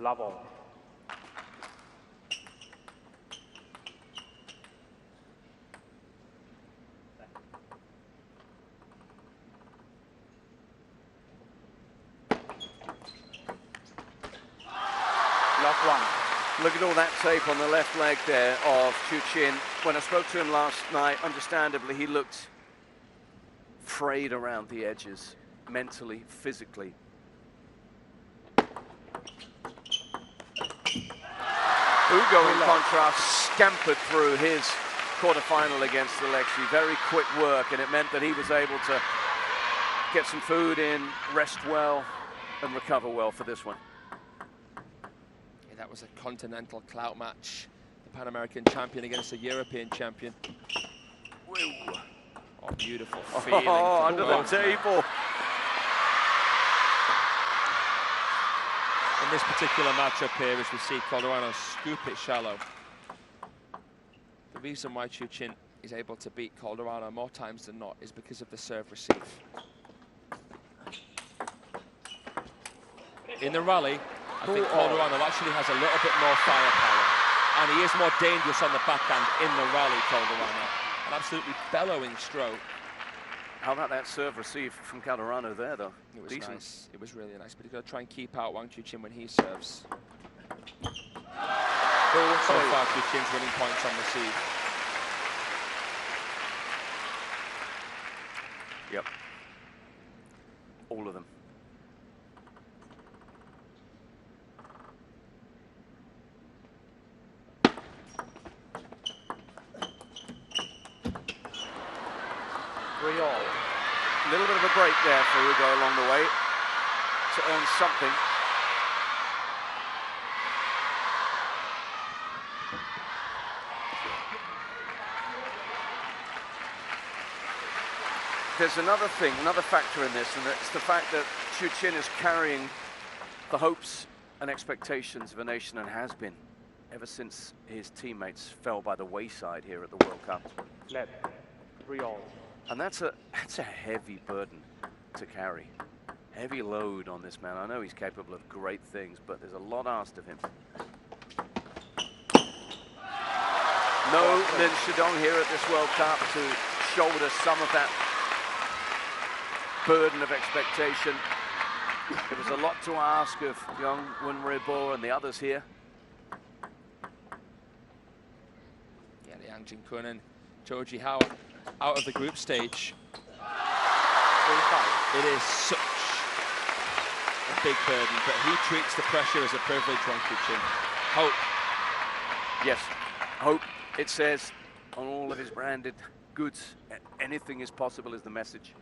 level. Left one. Look at all that tape on the left leg there of Chuqin. When I spoke to him last night, understandably, he looked frayed around the edges, mentally, physically. Hugo, in contrast, scampered through his quarterfinal against Alexei. Very quick work, and it meant that he was able to get some food in, rest well, and recover well for this one. That was a continental clout match. The Pan American champion against a European champion. Woo. Oh, beautiful feeling. Oh, under the table. In this particular matchup here, as we see Calderano scoop it shallow. The reason why Chuqin is able to beat Calderano more times than not is because of the serve receive. In the rally, I think Calderano actually has a little bit more firepower, and he is more dangerous on the backhand in the rally, Calderano. An absolutely bellowing stroke. How about that serve receive from Calderano there, though? It was decent. Nice. It was really nice, but he's got to try and keep out Wang Chuqin when he serves. So far, Chuqin's winning points on receive. Yep. All of them. A little bit of a break there for Hugo along the way to earn something. There's another thing, another factor in this, and it's the fact that Chuqin is carrying the hopes and expectations of a nation, and has been ever since his teammates fell by the wayside here at the World Cup. Left. 3-all. And that's a heavy burden to carry. Heavy load on this man. I know he's capable of great things, but there's a lot asked of him. No Lin Shidong here at this World Cup to shoulder some of that burden of expectation. It was a lot to ask of young Wenribo and the others here. Yeah, the Yang Jin-kun and Joji Hao out of the group stage. It is such a big burden, but he treats the pressure as a privilege, Wang Chuqin. Hope. Yes, hope. It says on all of his branded goods, anything is possible is the message.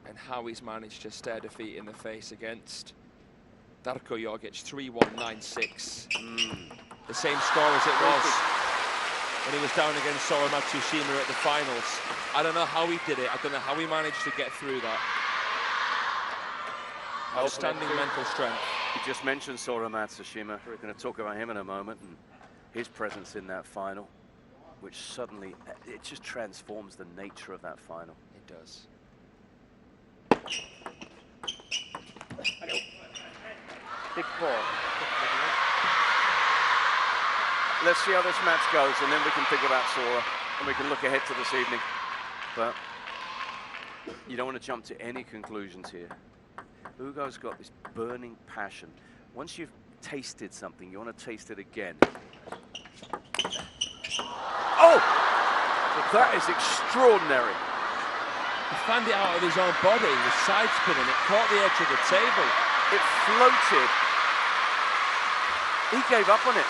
And how he's managed to stare defeat in the face against Darko Jogic, 3-1-9-6. The same score as it was when he was down against Sora Matsushima at the finals. I don't know how he did it. I don't know how he managed to get through that. Outstanding mental strength. You just mentioned Sora Matsushima. We're going to talk about him in a moment and his presence in that final, which suddenly, it just transforms the nature of that final. It does. Big four. Let's see how this match goes, and then we can think about Sora, and we can look ahead to this evening. But you don't want to jump to any conclusions here. Hugo's got this burning passion. Once you've tasted something, you want to taste it again. Oh! That is extraordinary. He fanned it out of his own body, the side spinning. It caught the edge of the table. It floated. He gave up on it.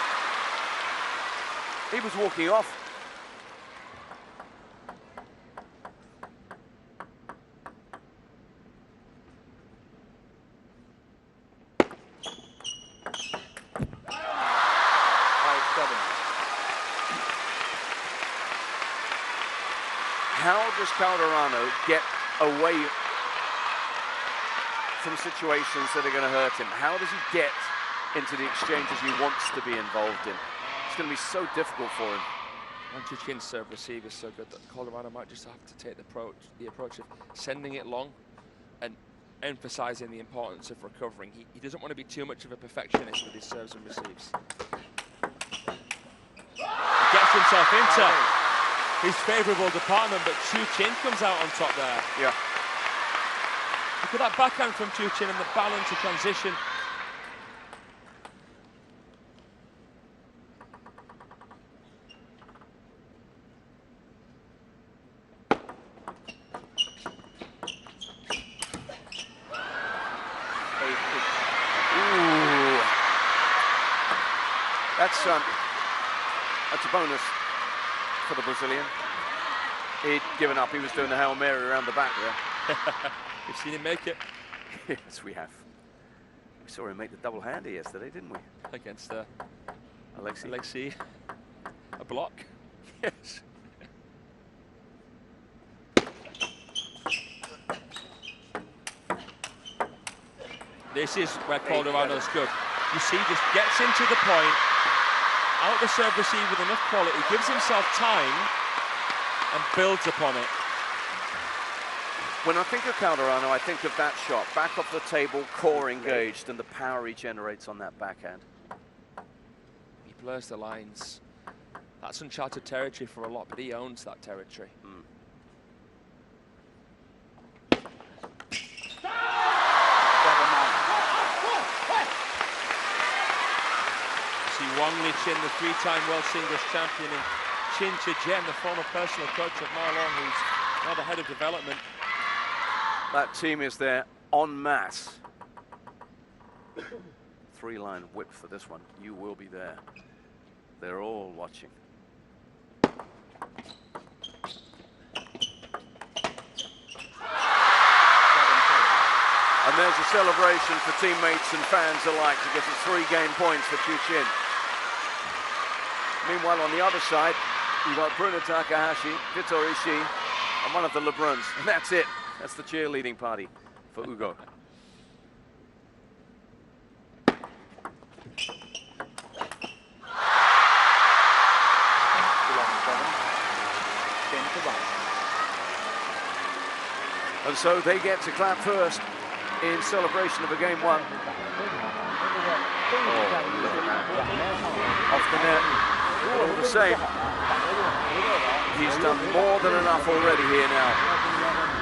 He was walking off. How does Calderano get away from situations that are going to hurt him? How does he get into the exchanges he wants to be involved in? It's going to be so difficult for him. Wang Chuqin's serve receive is so good that Calderano might just have to take the approach of sending it long and emphasizing the importance of recovering. He doesn't want to be too much of a perfectionist with his serves and receives. He gets himself into his favourable department, but Chuqin comes out on top there. Yeah. Look at that backhand from Chuqin and the balance of transition. Ooh. That's a bonus for the Brazilian. He'd given up. He was doing the Hail Mary around the back there. We've seen him make it. Yes, we have. We saw him make the double-hander yesterday, didn't we? Against Alexi. A block. Yes. This is where Calderano's good. You see, just gets into the point, out the serve receive with enough quality, gives himself time, and builds upon it. When I think of Calderano, I think of that shot. Back off the table, core engaged, and the power he generates on that backhand. He blurs the lines. That's uncharted territory for a lot, but he owns that territory. You see Wang Chuqin, the three-time world singles champion, and Chin Chijen, the former personal coach of Ma Long, who's now the head of development. That team is there en masse. Three-line whip for this one. You will be there. They're all watching. And there's a celebration for teammates and fans alike to get us 3 game points for Chuqin. Meanwhile, on the other side, you've got Bruno Takahashi, Vitor Ishii, and one of the LeBruns. And that's it. That's the cheerleading party for Hugo. And so they get to clap first in celebration of a game won. Off the net. But all the same, he's done more than enough already here now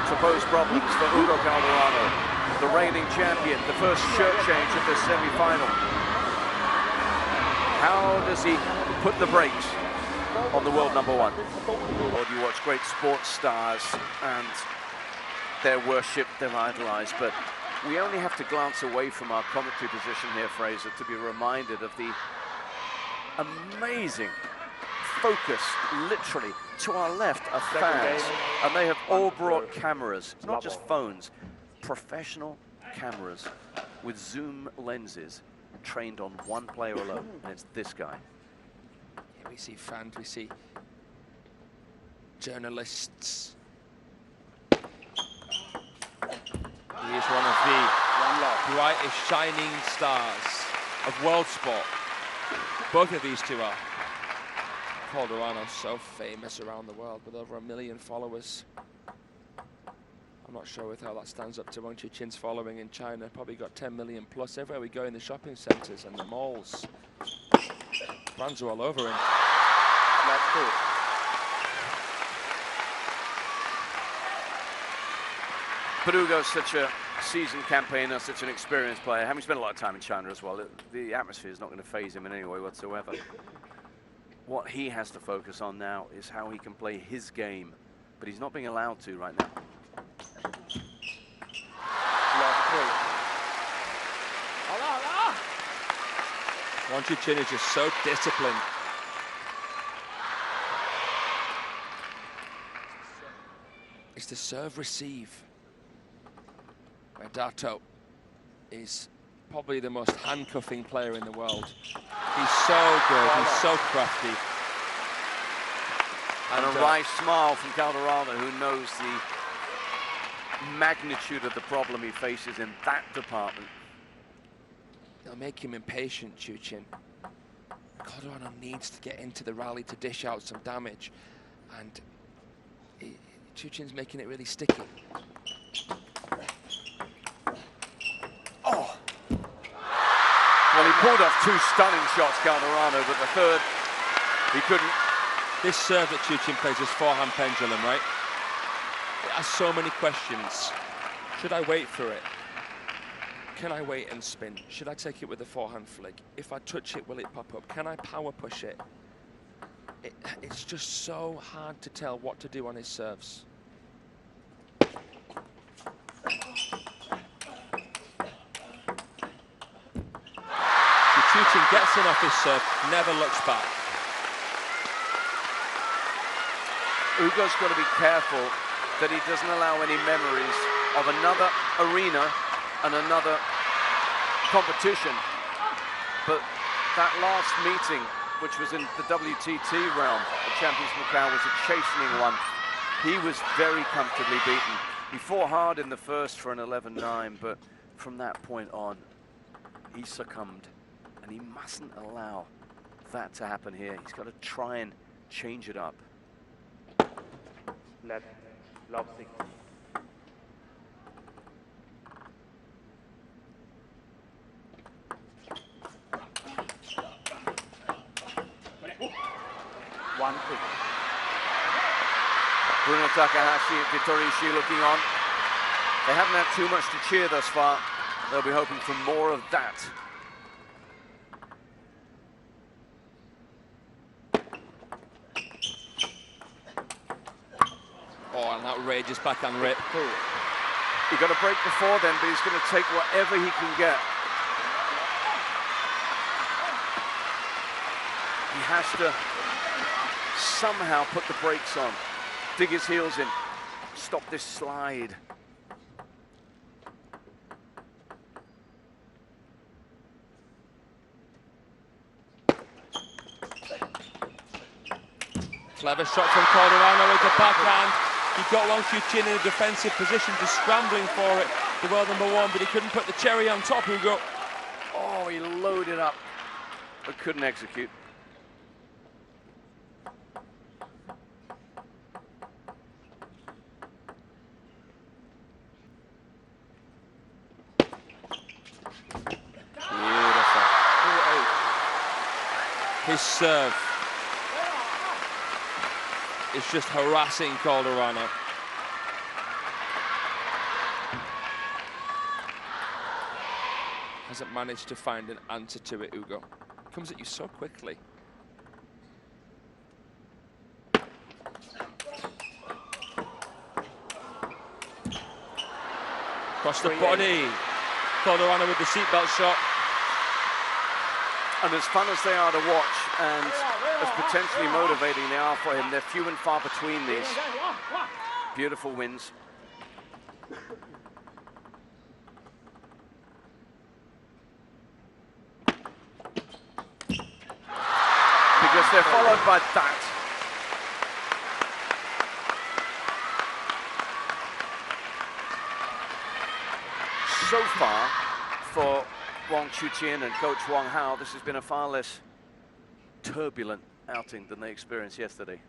to pose problems for Hugo Calderano, the reigning champion, the first shirt change of this semi-final. How does he put the brakes on the world number 1? Or you watch great sports stars and they're worshipped, they're idolized, but we only have to glance away from our commentary position here, Fraser, to be reminded of the amazing focus, literally, to our left are fans, and they have all brought cameras, not just phones, professional cameras with zoom lenses trained on one player alone, and it's this guy. Yeah, we see fans, we see journalists. He is one of the brightest shining stars of world sport. Both of these two are. Calderano's so famous around the world with over 1 million followers. I'm not sure with how that stands up to Wang Chuqin's following in China. Probably got 10 million plus everywhere we go in the shopping centres and the malls. Fans are all over him. That's cool. But Hugo's such a seasoned campaigner, such an experienced player. Having spent a lot of time in China as well, the atmosphere is not going to faze him in any way whatsoever. What he has to focus on now is how he can play his game, but he's not being allowed to right now. Wang Chuqin is just so disciplined. It's the serve receive where Dato is probably the most handcuffing player in the world. He's so good, he's so crafty. And a wry smile from Calderano, who knows the magnitude of the problem he faces in that department. They'll make him impatient, Chuqin. Calderano needs to get into the rally to dish out some damage, and Chuqin's making it really sticky. pulled off 2 stunning shots, Calderano, but the third, he couldn't. This serve that Chuqin plays is forehand pendulum, right? It has so many questions. Should I wait for it? Can I wait and spin? Should I take it with a forehand flick? If I touch it, will it pop up? Can I power push it? It's just so hard to tell what to do on his serves. Chuqin gets in off his serve, never looks back. Hugo's got to be careful that he doesn't allow any memories of another arena and another competition. But that last meeting, which was in the WTT realm, the Champions Macao, was a chastening one. He was very comfortably beaten. He fought hard in the first for an 11-9, but from that point on, he succumbed. And he mustn't allow that to happen here. He's got to try and change it up. Left, love 6. Bruno Takahashi and Vittori Ishii looking on. They haven't had too much to cheer thus far. They'll be hoping for more of that. Oh, an outrageous backhand rip. He got a break before then, but he's going to take whatever he can get. He has to somehow put the brakes on, dig his heels in, stop this slide. Clever shot from Calderano with the backhand. He got Wang Chuqin in a defensive position, just scrambling for it, the world #1, but he couldn't put the cherry on top, Hugo. Oh, he loaded up, but couldn't execute. Beautiful. His serve is just harassing Calderano. Hasn't managed to find an answer to it, Hugo. Comes at you so quickly. Across the body. Calderano with the seatbelt shot. And as fun as they are to watch and as potentially motivating they are for him, they're few and far between these. Beautiful wins. Because they're followed by that. So far, for Wang Chuqin and Coach Wang Hao, this has been a far less turbulent outing than they experienced yesterday.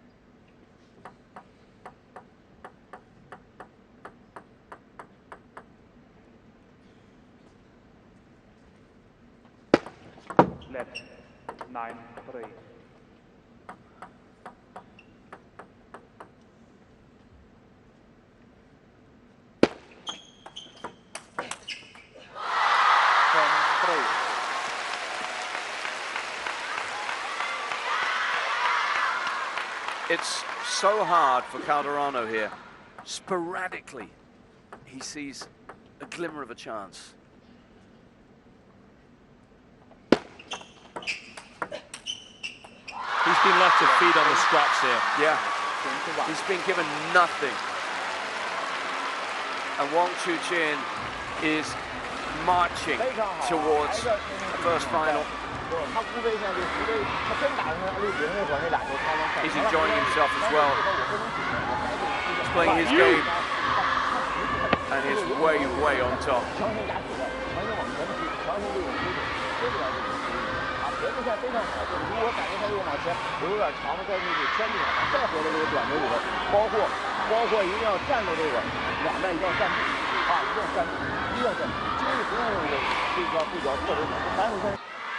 Left, 9-3. It's so hard for Calderano here. Sporadically, he sees a glimmer of a chance. He's been left to feed on the scraps here. Yeah, he's been given nothing. And Wang Chuqin is marching towards the first final. He's enjoying himself as well. He's playing his game and he's way, way on top.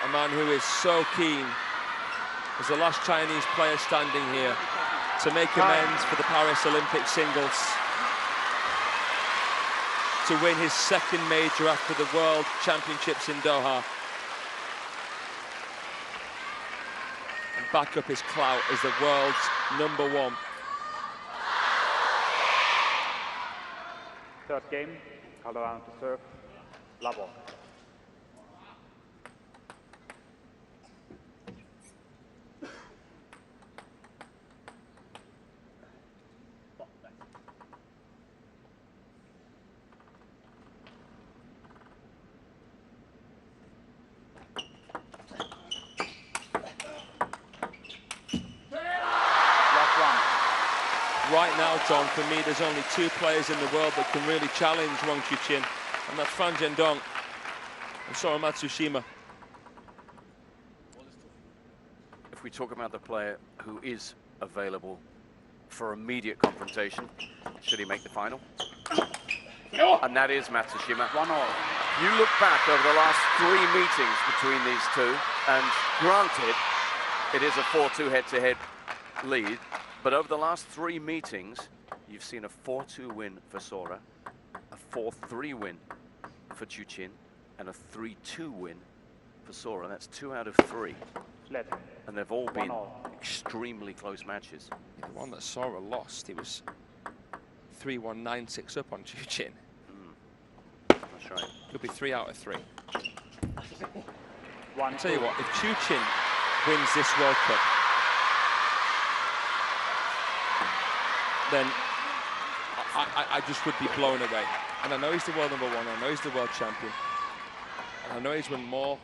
a man who is so keen, as the last Chinese player standing here, to make amends for the Paris Olympic singles, to win his second major after the World Championships in Doha, and back up his clout as the world's #1. Third game, Calderano to serve, Labo. Right now, John, for me, there's only 2 players in the world that can really challenge Wang Chuqin, and that's Fan Zhendong and Sora Matsushima. If we talk about the player who is available for immediate confrontation, should he make the final? And that is Matsushima. 1-all. You look back over the last 3 meetings between these two, and granted, it is a 4-2 head-to-head lead, but over the last 3 meetings, you've seen a 4-2 win for Sora, a 4-3 win for Chuqin, and a 3-2 win for Sora. That's 2 out of 3. And they've all been extremely close matches. The one that Sora lost, he was 3-1, 9-6 up on Chuqin. That's right. Could be 3 out of 3. I'll tell you what, if Chuqin wins this World Cup, then I just would be blown away. And I know he's the world #1, I know he's the world champion, and I know he's won more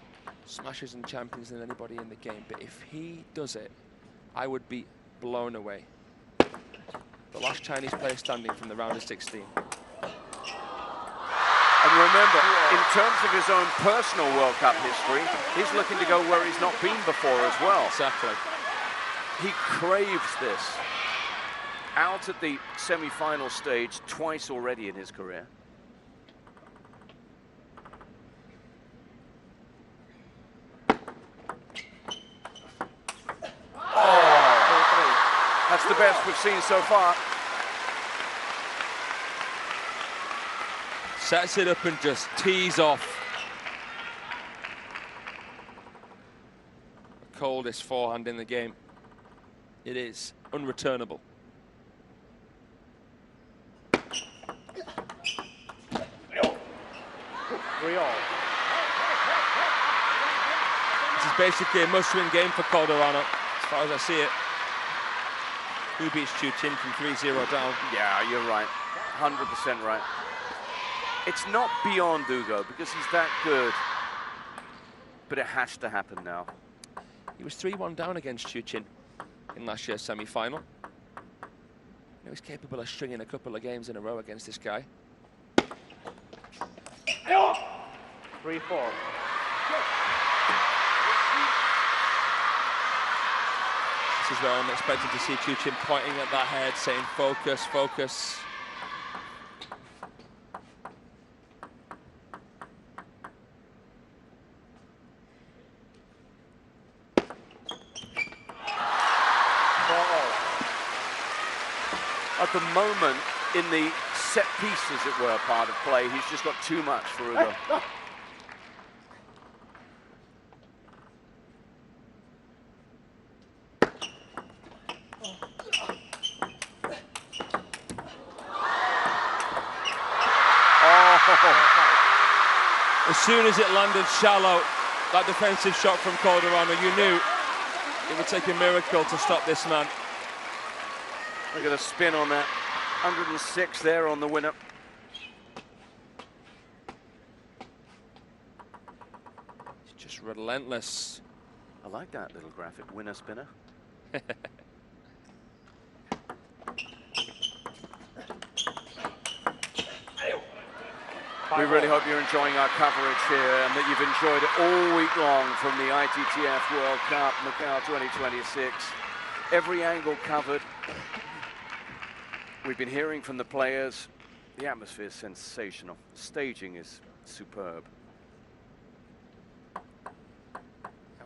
smashes and champions than anybody in the game, but if he does it, I would be blown away. The last Chinese player standing from the round of 16. And remember, in terms of his own personal World Cup history, he's looking to go where he's not been before as well. Exactly. He craves this. Out at the semi-final stage twice already in his career. Oh, that's the best we've seen so far. Sets it up and just tees off. The coldest forehand in the game. It is unreturnable. This is basically a must-win game for Calderano, as far as I see it. Who beats Chuqin from 3-0 down? Yeah, you're right. 100% right. It's not beyond Hugo because he's that good, but it has to happen now. He was 3-1 down against Chuqin in last year's semi-final. He was capable of stringing a couple of games in a row against this guy. 3-4. This is where I'm expecting to see Chuqin pointing at that head, saying, focus, focus. At the moment, in the set piece, as it were, part of play, he's just got too much for Hugo. As soon as it landed shallow, that defensive shot from Calderano, you knew it would take a miracle to stop this man. Look at the spin on that. 106 there on the winner. It's just relentless. I like that little graphic, winner spinner. We really hope you're enjoying our coverage here and that you've enjoyed it all week long from the ITTF World Cup Macao 2026. Every angle covered. We've been hearing from the players. The atmosphere is sensational. The staging is superb.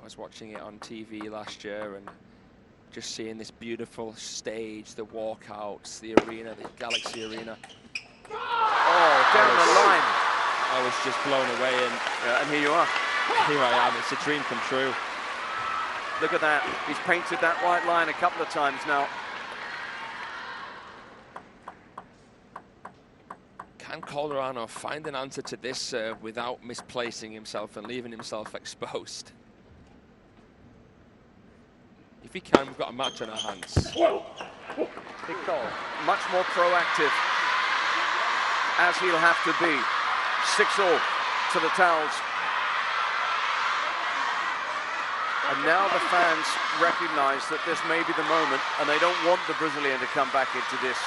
was watching it on TV last year and just seeing this beautiful stage, the walkouts, the arena, the Galaxy Arena. Oh, down the line. I was just blown away, and here you are. Here I am. It's a dream come true. Look at that. He's painted that white line a couple of times now. Can Calderano find an answer to this serve without misplacing himself and leaving himself exposed? If he can, we've got a match on our hands. Big goal. Much more proactive, as he'll have to be. 6-all to the towels. And now the fans recognize that this may be the moment, and they don't want the Brazilian to come back into this.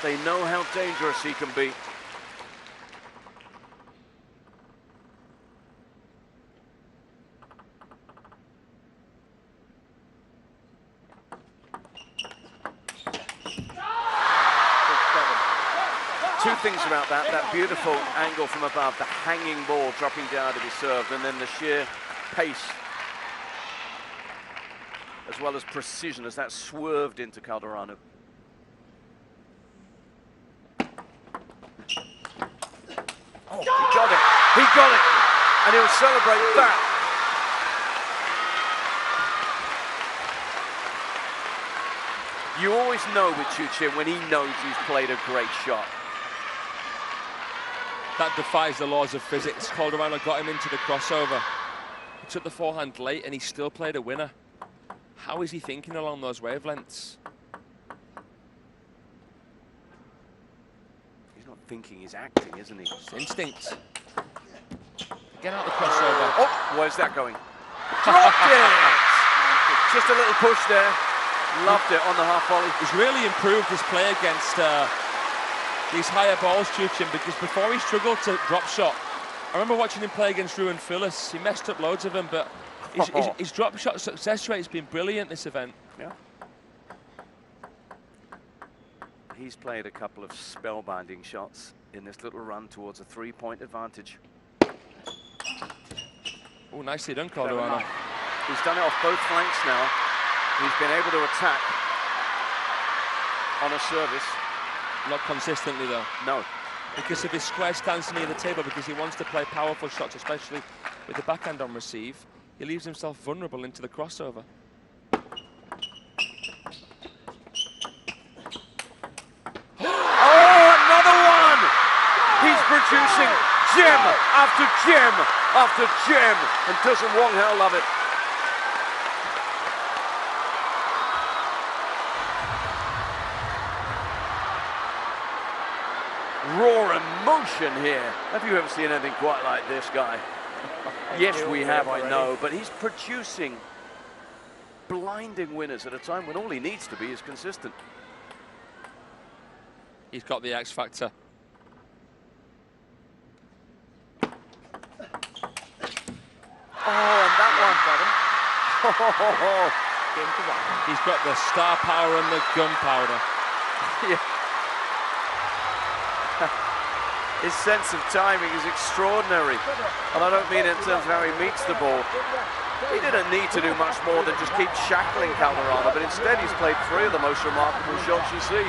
They know how dangerous he can be. Two things about that beautiful angle from above, the hanging ball dropping down to be served, and then the sheer pace, as well as precision as that swerved into Calderano. Oh, he got it, and he'll celebrate that. You always know with Chuqin when he knows he's played a great shot. That defies the laws of physics. Calderano got him into the crossover. He took the forehand late and he still played a winner. How is he thinking along those wavelengths? He's not thinking, he's acting, isn't he? It's instinct. Get out the crossover. Oh, where's that going? Dropped it! Just a little push there. Loved it on the half volley. He's really improved his play against these higher balls, Chuqin, because before he struggled to drop shot. I remember watching him play against Ruben Phillips. He messed up loads of them, but his drop shot success rate has been brilliant this event. Yeah. He's played a couple of spellbinding shots in this little run towards a 3-point advantage. Oh, nicely done, Calderano. He's done it off both flanks now. He's been able to attack on a service. Not consistently, though. No. Because of his square stance near the table, because he wants to play powerful shots, especially with the backhand on receive, he leaves himself vulnerable into the crossover. Oh, another one! He's producing gem after gem after gem, and doesn't Wang Hao love it? Raw emotion here. Have you ever seen anything quite like this guy? Yes, we have, I know, but he's producing blinding winners at a time when all he needs to be is consistent. He's got the X factor. Oh, and that one. Oh, he's got the star power and the gunpowder. Yeah. His sense of timing is extraordinary. And I don't mean it in terms of how he meets the ball. He didn't need to do much more than just keep shackling Calderano, but instead he's played 3 of the most remarkable shots you see.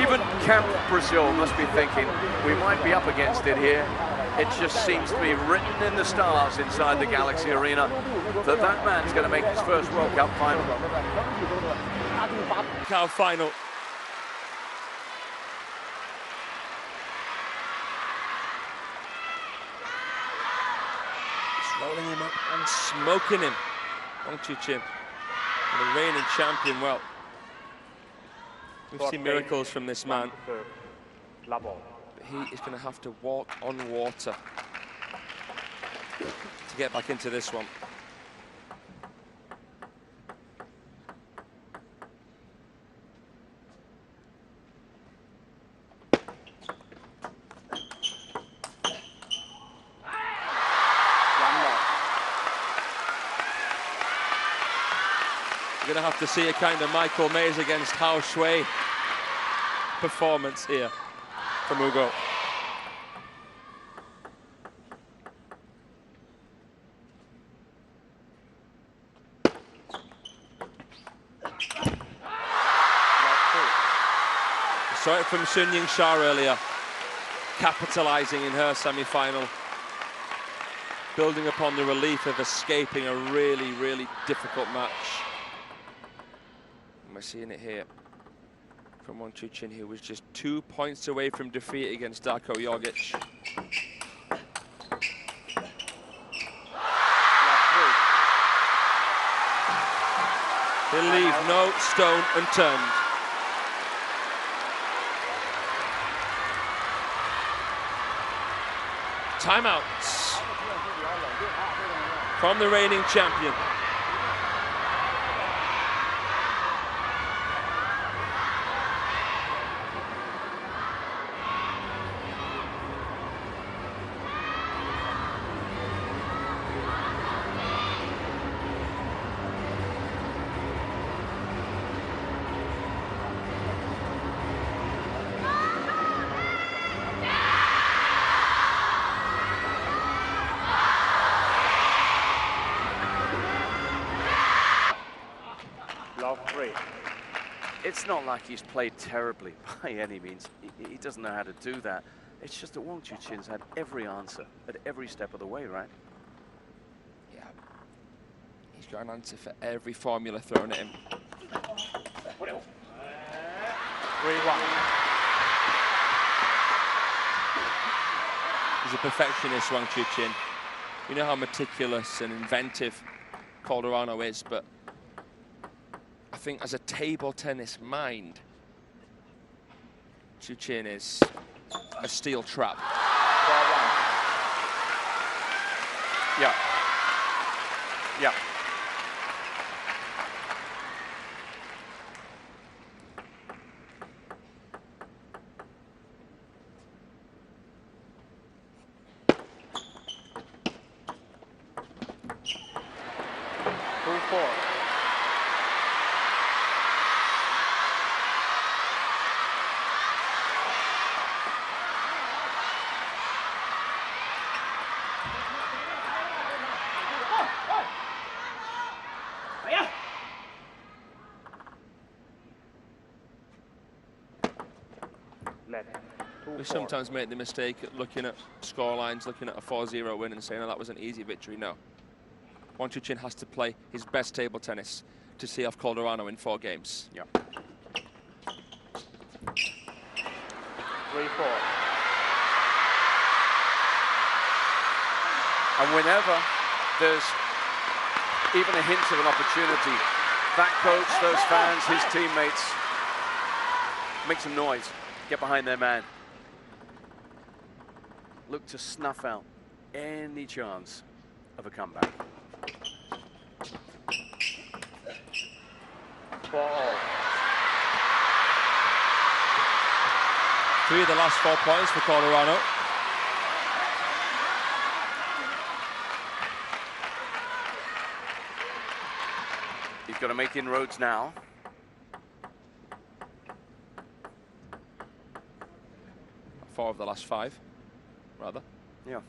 Even Camp Brazil must be thinking, we might be up against it here. It just seems to be written in the stars inside the Galaxy Arena that that man's going to make his first World Cup final. Macao final. Rolling him up and smoking him. Wang Chuqin, the reigning champion. Well, we've seen miracles from this man. But he is going to have to walk on water to get back into this one. We're going to have to see a kind of Michael Mays against Hao Shui performance here. from Hugo. Saw it from Sun Ying Sha earlier, capitalizing in her semi-final, building upon the relief of escaping a really, really difficult match. And we're seeing it here from Wang Chuqin, who was just 2 points away from defeat against Darko Jorgic. He'll leave no stone unturned. Timeouts from the reigning champion. It's not like he's played terribly by any means. He doesn't know how to do that. It's just that Wang Chuqin's had every answer at every step of the way, right? Yeah. He's got an answer for every formula thrown at him. 3-1. He's a perfectionist, Wang Chuqin. You know how meticulous and inventive Calderano is, but I think as a table tennis mind, Chuqin is a steel trap. 4-1. Yeah. Yeah. We sometimes make the mistake at looking at scorelines, looking at a 4-0 win and saying, oh, that was an easy victory. No. Wang Chuqin has to play his best table tennis to see off Calderano in 4 games. Yeah. 3-4. And whenever there's even a hint of an opportunity, that coach, those fans, his teammates, make some noise, get behind their man. Look to snuff out any chance of a comeback. 4-all. 3 of the last 4 points for Calderano. He's got to make inroads now. Four of the last 5, rather. Yeah.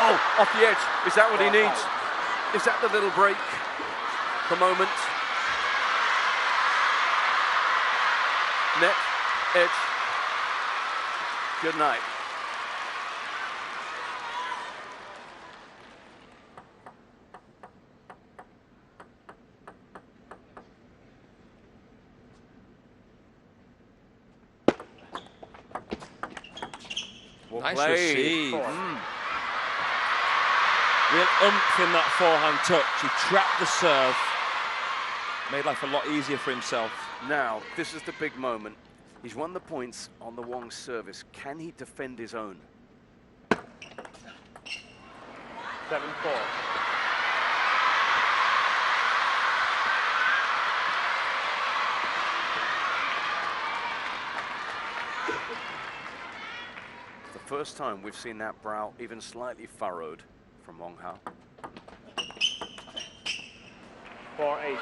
Oh, off the edge. Is that what he needs? Is that the little break? The moment? Net, edge. Good night. Nice receive. Real oomph in that forehand touch. He trapped the serve. Made life a lot easier for himself. Now, this is the big moment. He's won the points on the Wang service. Can he defend his own? 7-4. First time we've seen that brow even slightly furrowed from Wang Hao. 4-4. 4-8.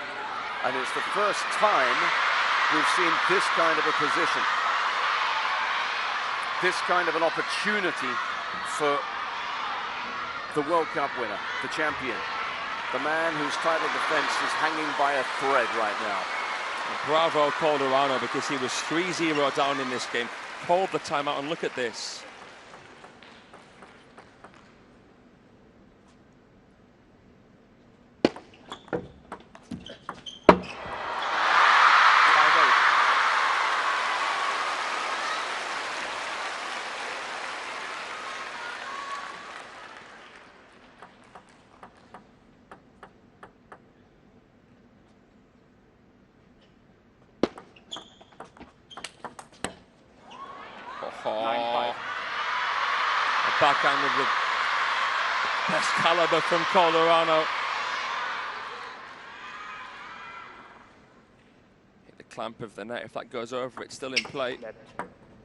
And it's the first time we've seen this kind of a position. This kind of an opportunity for the World Cup winner, the champion. The man whose title defense is hanging by a thread right now. Bravo Calderano, because he was 3-0 down in this game. Called the timeout, and look at this. A backhand of the best caliber from Calderano. Hit the clamp of the net. If that goes over, it's still in play.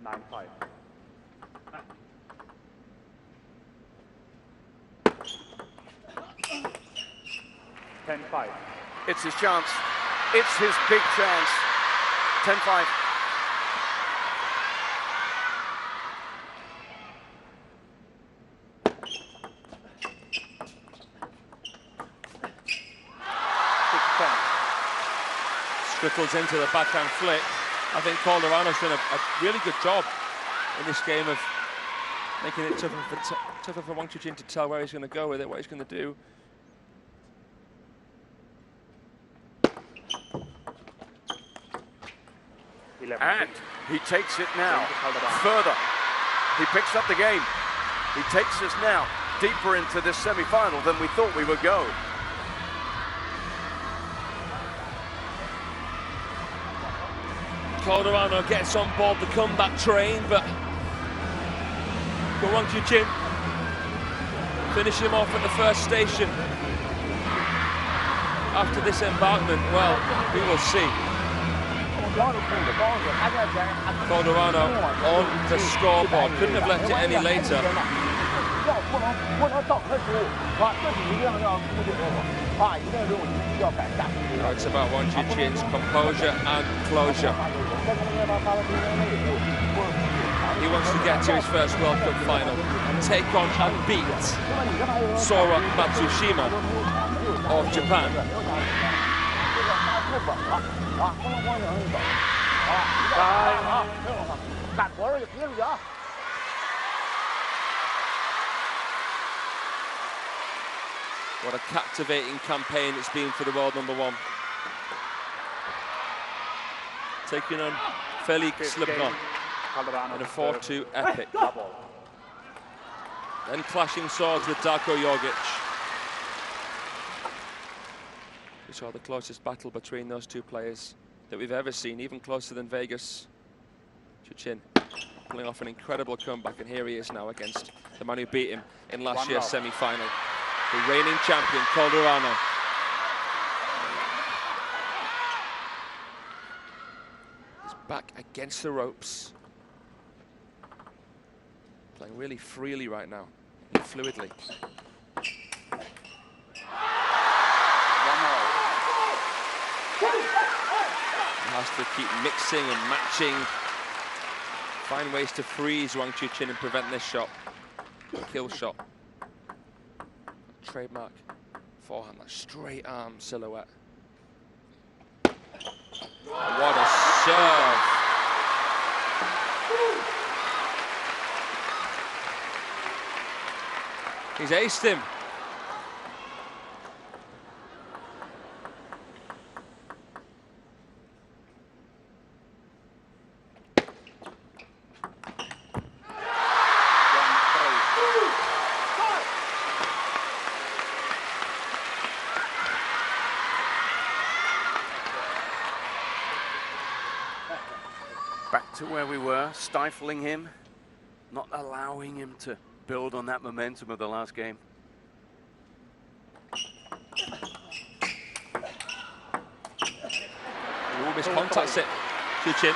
9-5. It's his chance. It's his big chance. 10-5. Scrittles into the backhand flick. I think Calderano's done a really good job in this game of making it tougher for Wang Chuqin to tell where he's going to go with it, what he's going to do. And he takes it now further. He picks up the game. He takes us now deeper into this semi-final than we thought we would go. Calderano gets on board the comeback train, but Wang Chuqin finish him off at the first station. After this embarkment, well, we will see. Calderano on the scoreboard. Couldn't have left it any later. No, it's about Wang Chuqin's composure and closure. He wants to get to his first World Cup final and take on and beat Sora Matsushima of Japan. What a captivating campaign it's been for the world number one. Taking on Felix Lubno in a 4-2 epic. Then clashing swords with Darko Jorgic. We saw the closest battle between those two players that we've ever seen, even closer than Vegas. Chuqin pulling off an incredible comeback, and here he is now against the man who beat him in last year's semi-final. The reigning champion, Calderano. He's back against the ropes. Playing really freely right now, fluidly. He has to keep mixing and matching. Find ways to freeze Wang Chuqin and prevent this shot. Kill shot. Trademark forehand, that straight arm silhouette. What a serve. He's aced him. To where we were, stifling him, not allowing him to build on that momentum of the last game. Miscontacts it, Chuqin.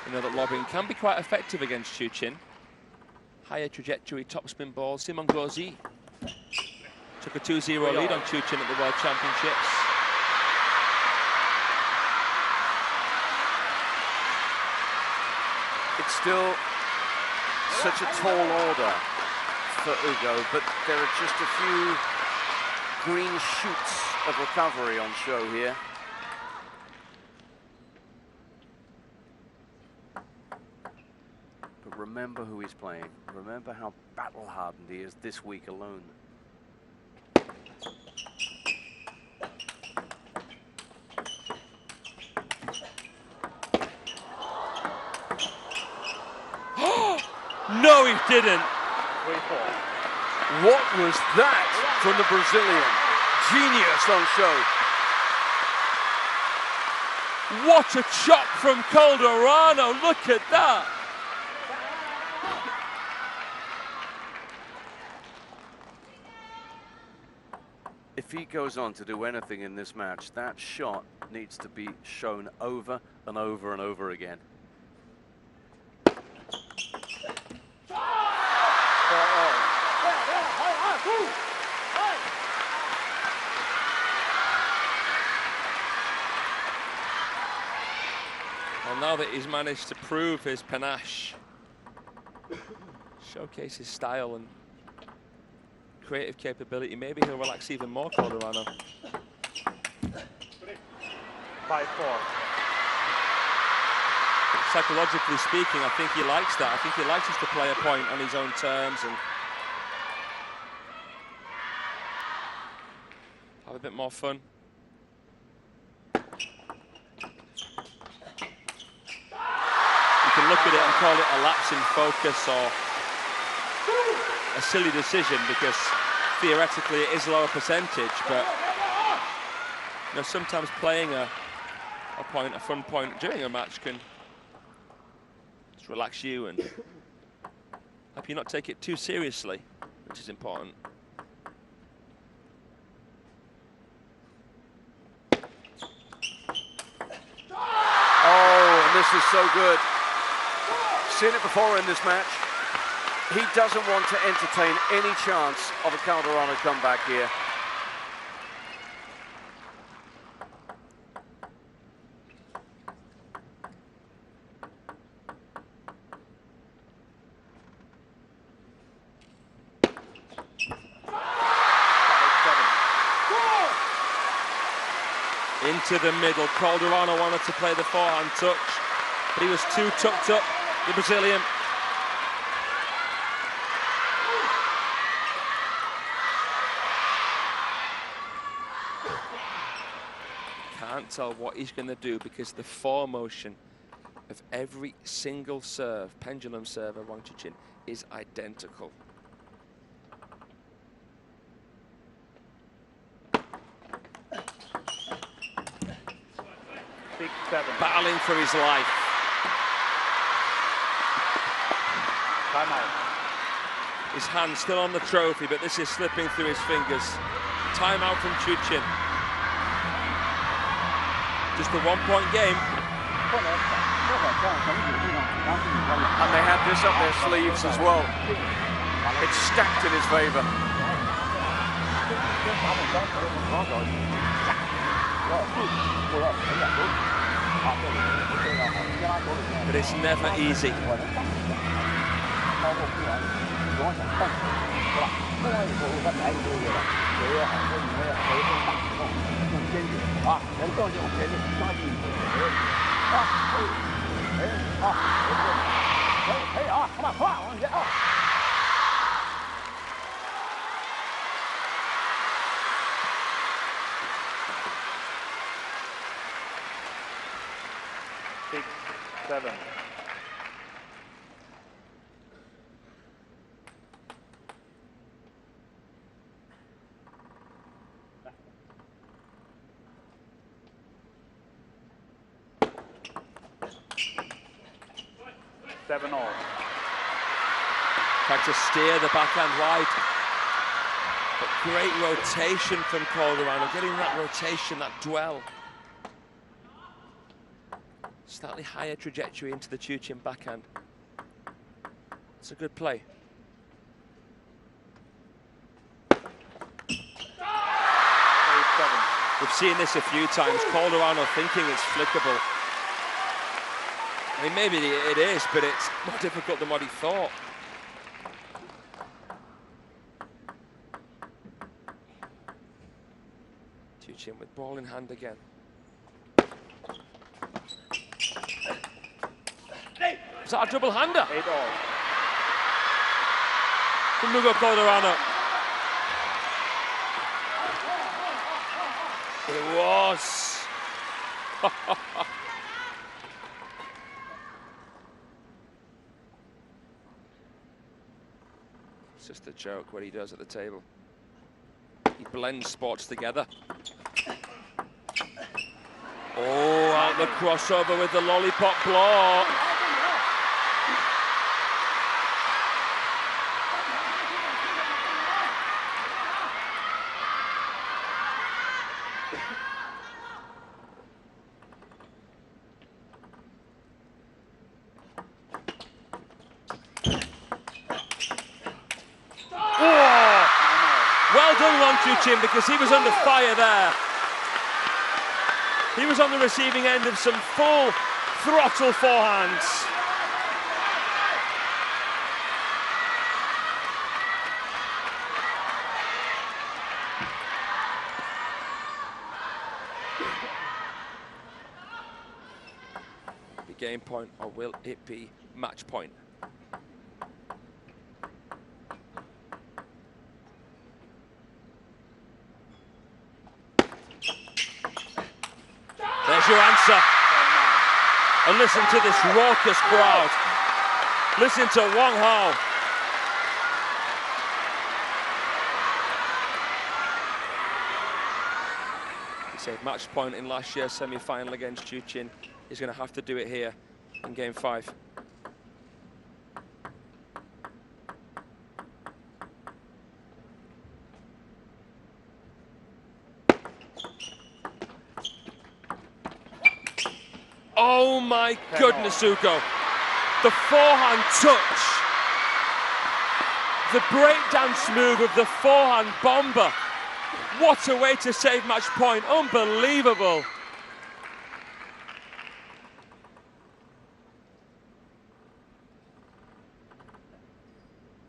You know that lobbing can be quite effective against Chuqin. higher trajectory topspin ball. Simon Gauzy took a 2-0 lead on Chuqin at the World Championships. It's still such a tall order for Hugo, but there are just a few green shoots of recovery on show here. But remember who he's playing. Remember how battle-hardened he is this week alone. No, he didn't. 3-4. What was that from the Brazilian? Genius on show. What a chop from Calderano. Look at that. If he goes on to do anything in this match, that shot needs to be shown over and over and over again. Well, now that he's managed to prove his panache, showcase his style and creative capability, maybe he'll relax even more, Calderano. 5-4. Psychologically speaking, I think he likes that. I think he likes us to play a point on his own terms and have a bit more fun. You can look at it and call it a lapse in focus or a silly decision because theoretically it is lower percentage, but you know, sometimes playing a point, a fun point during a match can just relax you and help you not take it too seriously, which is important. Oh, and this is so good. Seen it before in this match. He doesn't want to entertain any chance of a Calderano comeback here. Into the middle. Calderano wanted to play the forehand touch, but he was too tucked up, the Brazilian. Can't tell what he's going to do because the foremotion of every single serve, pendulum serve of Wang Chuqin, is identical. Battling for his life. Time out. His hand still on the trophy, but this is slipping through his fingers. Timeout from Chuqin. Just a one-point game. And they had this up their sleeves as well. It's stacked in his favor. But it's never easy. Six, 7. Seven all. Tried to steer the backhand wide. But great rotation from Calderano, getting that rotation, that dwell. Slightly higher trajectory into the Chuqin backhand. It's a good play. We've seen this a few times. Calderano thinking it's flickable. I mean, maybe it is, but it's more difficult than what he thought. Chuqin with ball in hand again. Is that a double-hander? 8-all. From Hugo Calderano. It was. It's just a joke what he does at the table. He blends sports together. Oh, out the crossover with the lollipop block. Well done, Wang Chuqin, because he was under fire there. He was on the receiving end of some full throttle forehands. The game point, or will it be match point? There's your answer. And listen to this raucous crowd. Listen to Wang Hao. He saved match point in last year's semi-final against Chuqin. He's going to have to do it here in game 5. Oh my goodness, Hugo. The forehand touch. The breakdance move of the forehand bomber. What a way to save match point. Unbelievable.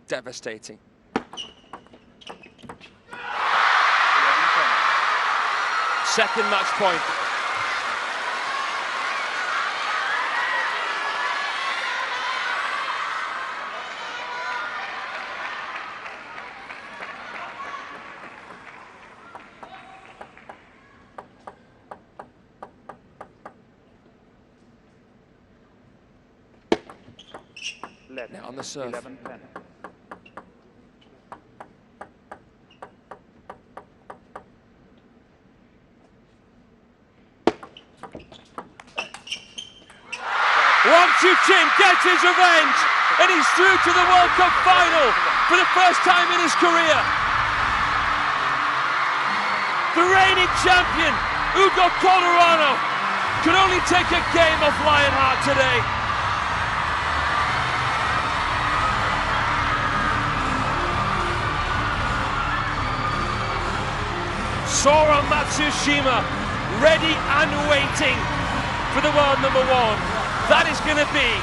Devastating. Second match point. Now on the serve. 11-10. Wang Chuqin gets his revenge, and he's through to the World Cup final for the first time in his career. The reigning champion, Hugo Calderano, can only take a game off Lionheart today. Sora Matsushima, ready and waiting for the world #1. That is going to be